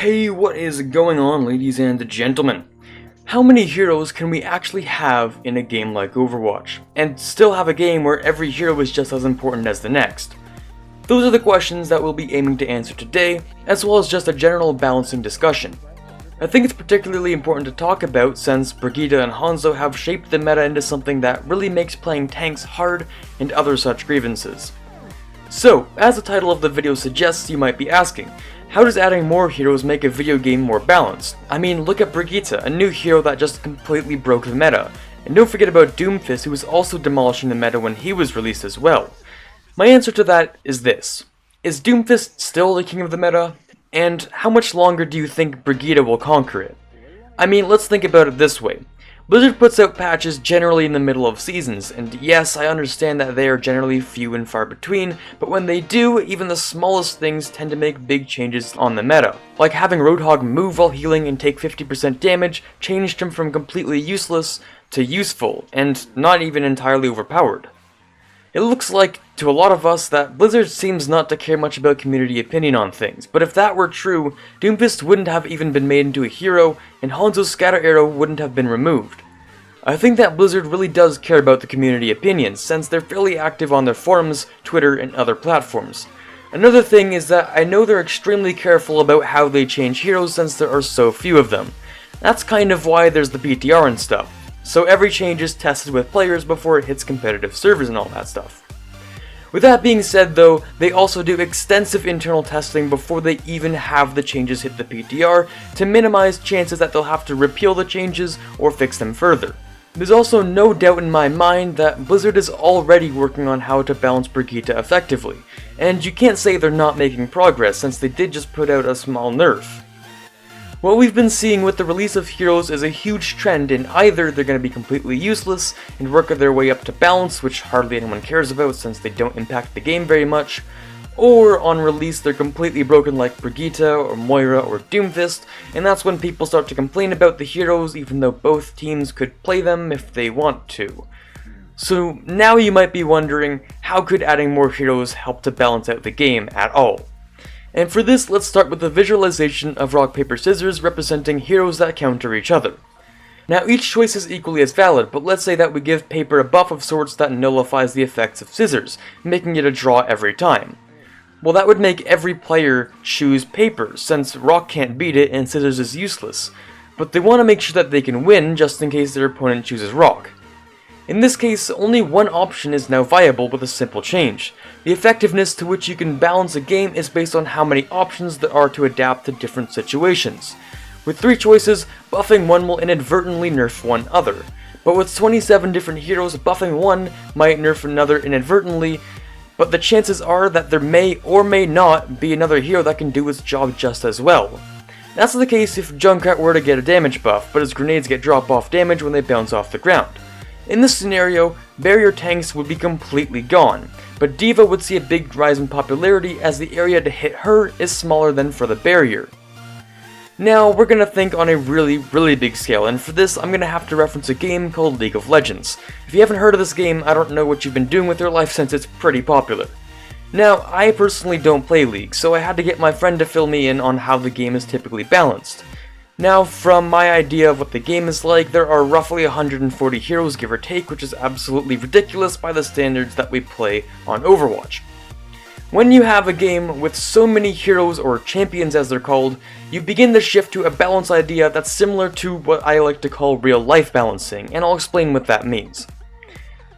Hey, what is going on, ladies and gentlemen? How many heroes can we actually have in a game like Overwatch, and still have a game where every hero is just as important as the next? Those are the questions that we'll be aiming to answer today, as well as just a general balancing discussion. I think it's particularly important to talk about since Brigitte and Hanzo have shaped the meta into something that really makes playing tanks hard and other such grievances. So, as the title of the video suggests, you might be asking, how does adding more heroes make a video game more balanced? I mean, look at Brigitte, a new hero that just completely broke the meta. And don't forget about Doomfist, who was also demolishing the meta when he was released as well. My answer to that is this. Is Doomfist still the king of the meta? And how much longer do you think Brigitte will conquer it? I mean, let's think about it this way. Blizzard puts out patches generally in the middle of seasons, and yes, I understand that they are generally few and far between, but when they do, even the smallest things tend to make big changes on the meta. Like having Roadhog move while healing and take 50% damage changed him from completely useless to useful, and not even entirely overpowered. It looks like, to a lot of us, that Blizzard seems not to care much about community opinion on things, but if that were true, Doomfist wouldn't have even been made into a hero, and Hanzo's scatter arrow wouldn't have been removed. I think that Blizzard really does care about the community opinions, since they're fairly active on their forums, Twitter, and other platforms. Another thing is that I know they're extremely careful about how they change heroes since there are so few of them. That's kind of why there's the PTR and stuff. So every change is tested with players before it hits competitive servers and all that stuff. With that being said though, they also do extensive internal testing before they even have the changes hit the PTR to minimize chances that they'll have to repeal the changes or fix them further. There's also no doubt in my mind that Blizzard is already working on how to balance Brigitte effectively, and you can't say they're not making progress since they did just put out a small nerf. What we've been seeing with the release of heroes is a huge trend in either they're going to be completely useless and work their way up to balance, which hardly anyone cares about since they don't impact the game very much, or on release they're completely broken like Brigitte or Moira or Doomfist, and that's when people start to complain about the heroes even though both teams could play them if they want to. So now you might be wondering, how could adding more heroes help to balance out the game at all? And for this, let's start with the visualization of rock, paper, scissors representing heroes that counter each other. Now each choice is equally as valid, but let's say that we give paper a buff of sorts that nullifies the effects of scissors, making it a draw every time. Well, that would make every player choose paper, since rock can't beat it and scissors is useless, but they want to make sure that they can win just in case their opponent chooses rock. In this case, only one option is now viable with a simple change. The effectiveness to which you can balance a game is based on how many options there are to adapt to different situations. With 3 choices, buffing one will inadvertently nerf one other, but with 27 different heroes, buffing one might nerf another inadvertently, but the chances are that there may or may not be another hero that can do its job just as well. That's the case if Junkrat were to get a damage buff, but his grenades get drop-off damage when they bounce off the ground. In this scenario, barrier tanks would be completely gone, but D.Va would see a big rise in popularity as the area to hit her is smaller than for the barrier. Now, we're gonna think on a really big scale, and for this I'm gonna have to reference a game called League of Legends. If you haven't heard of this game, I don't know what you've been doing with your life since it's pretty popular. Now, I personally don't play League, so I had to get my friend to fill me in on how the game is typically balanced. Now, from my idea of what the game is like, there are roughly 140 heroes give or take, which is absolutely ridiculous by the standards that we play on Overwatch. When you have a game with so many heroes, or champions as they're called, you begin to shift to a balance idea that's similar to what I like to call real-life balancing, and I'll explain what that means.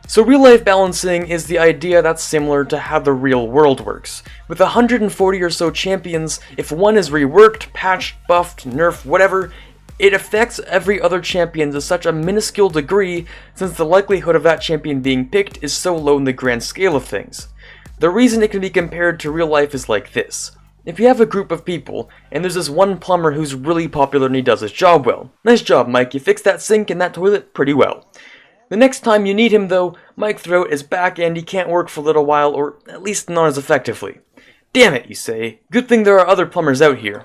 So real-life balancing is the idea that's similar to how the real world works. With 140 or so champions, if one is reworked, patched, buffed, nerfed, whatever, it affects every other champion to such a minuscule degree since the likelihood of that champion being picked is so low in the grand scale of things. The reason it can be compared to real life is like this. If you have a group of people, and there's this one plumber who's really popular and he does his job well. Nice job, Mike, you fixed that sink and that toilet pretty well. The next time you need him though, Mike throat is back and he can't work for a little while, or at least not as effectively. Damn it, you say. Good thing there are other plumbers out here.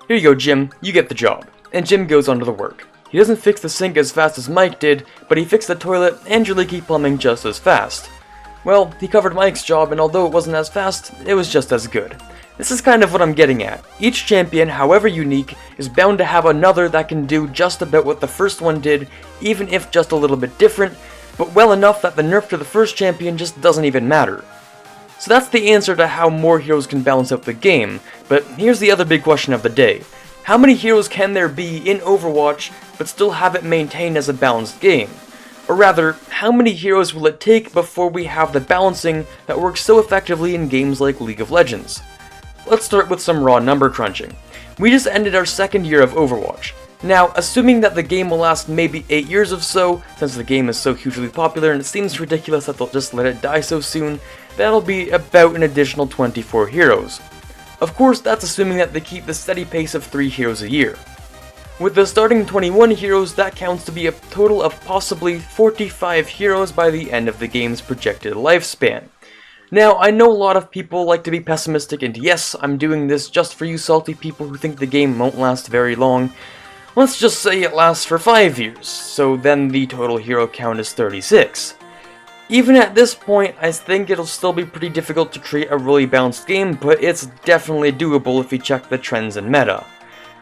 Here you go, Jim, you get the job. And Jim goes on to the work. He doesn't fix the sink as fast as Mike did, but he fixed the toilet and your leaky plumbing just as fast. Well, he covered Mike's job, and although it wasn't as fast, it was just as good. This is kind of what I'm getting at. Each champion, however unique, is bound to have another that can do just about what the first one did, even if just a little bit different, but well enough that the nerf to the first champion just doesn't even matter. So that's the answer to how more heroes can balance out the game, but here's the other big question of the day. How many heroes can there be in Overwatch, but still have it maintained as a balanced game? Or rather, how many heroes will it take before we have the balancing that works so effectively in games like League of Legends? Let's start with some raw number crunching. We just ended our second year of Overwatch. Now, assuming that the game will last maybe 8 years or so, since the game is so hugely popular and it seems ridiculous that they'll just let it die so soon, that'll be about an additional 24 heroes. Of course, that's assuming that they keep the steady pace of 3 heroes a year. With the starting 21 heroes, that counts to be a total of possibly 45 heroes by the end of the game's projected lifespan. Now, I know a lot of people like to be pessimistic, and yes, I'm doing this just for you salty people who think the game won't last very long. Let's just say it lasts for 5 years, so then the total hero count is 36. Even at this point, I think it'll still be pretty difficult to create a really balanced game, but it's definitely doable if you check the trends and meta.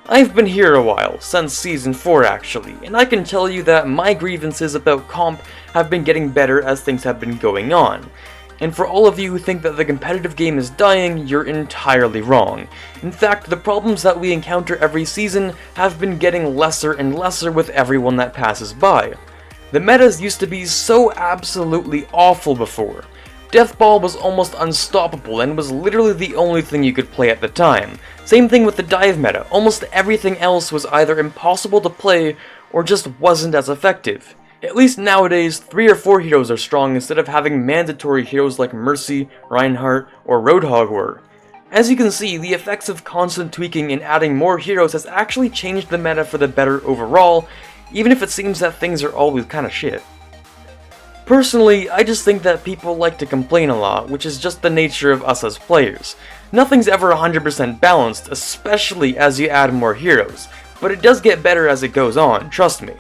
I've been here a while, since Season 4 actually, and I can tell you that my grievances about comp have been getting better as things have been going on. And for all of you who think that the competitive game is dying, you're entirely wrong. In fact, the problems that we encounter every season have been getting lesser and lesser with everyone that passes by. The metas used to be so absolutely awful before. Deathball was almost unstoppable and was literally the only thing you could play at the time. Same thing with the dive meta, almost everything else was either impossible to play or just wasn't as effective. At least nowadays, 3 or 4 heroes are strong instead of having mandatory heroes like Mercy, Reinhardt, or Roadhog were. As you can see, the effects of constant tweaking and adding more heroes has actually changed the meta for the better overall, even if it seems that things are always kinda shit. Personally, I just think that people like to complain a lot, which is just the nature of us as players. Nothing's ever 100% balanced, especially as you add more heroes, but it does get better as it goes on, trust me.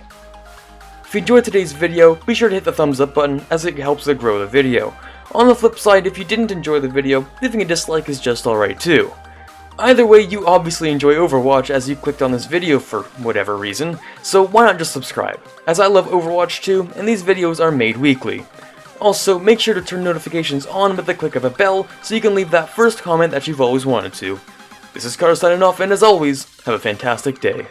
If you enjoyed today's video, be sure to hit the thumbs up button as it helps to grow the video. On the flip side, if you didn't enjoy the video, leaving a dislike is just alright too. Either way, you obviously enjoy Overwatch as you clicked on this video for whatever reason, so why not just subscribe, as I love Overwatch too, and these videos are made weekly. Also, make sure to turn notifications on with the click of a bell so you can leave that first comment that you've always wanted to. This is Carter signing off, and as always, have a fantastic day.